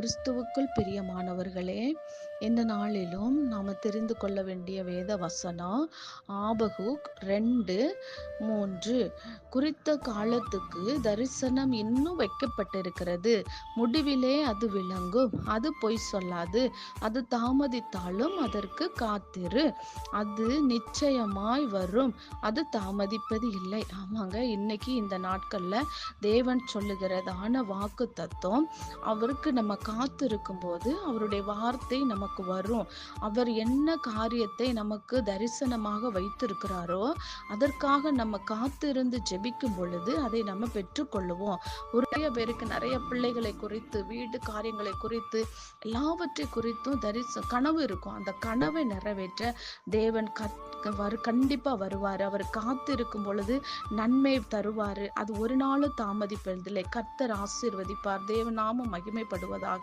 கிறிஸ்துவுக்குள் பிரியமானவர்களே, இந்த நாளிலும் நாம தெரிந்து கொள்ள வேண்டிய வேத வசனம் ஆபகுக் 2:3. குறித்த காலத்துக்கு தரிசனம் இன்னும் வைக்கப்பட்டிருக்கிறது, முடிவிலே அது விளங்கும், அது பொய் சொல்லாது, அது தாமதித்தாலும் அதற்கு காத்திரு, அது நிச்சயமாய் வரும், அது தாமதிப்பது இல்லை. ஆமாங்க, இன்னைக்கு இந்த நாட்கள்ல தேவன் சொல்லுகிறதான வாக்கு தத்துவம், அவருக்கு நம்ம காத்து இருக்கும்போது அவருடைய வார்த்தை நமக்கு வரும். அவர் என்ன காரியத்தை நமக்கு தரிசனமாக வைத்திருக்கிறாரோ அதற்காக நம்ம காத்திருந்து ஜெபிக்கும் பொழுது அதை நம்ம பெற்றுக்கொள்ளுவோம். நிறைய பேருக்கு நிறைய பிள்ளைகளை குறித்து, வீடு காரியங்களை குறித்து, எல்லாவற்றை குறித்தும் கனவு இருக்கும். அந்த கனவை நிறைவேற்ற தேவன் கண்டிப்பா வருவார். அவர் காத்திருக்கும் பொழுது நன்மை தருவாரு. அது ஒரு நாளும் தாமதிப்பதில்லை. கர்த்தர் ஆசீர்வதிப்பார். தேவ நாமம் மகிமைப்படுவதாக.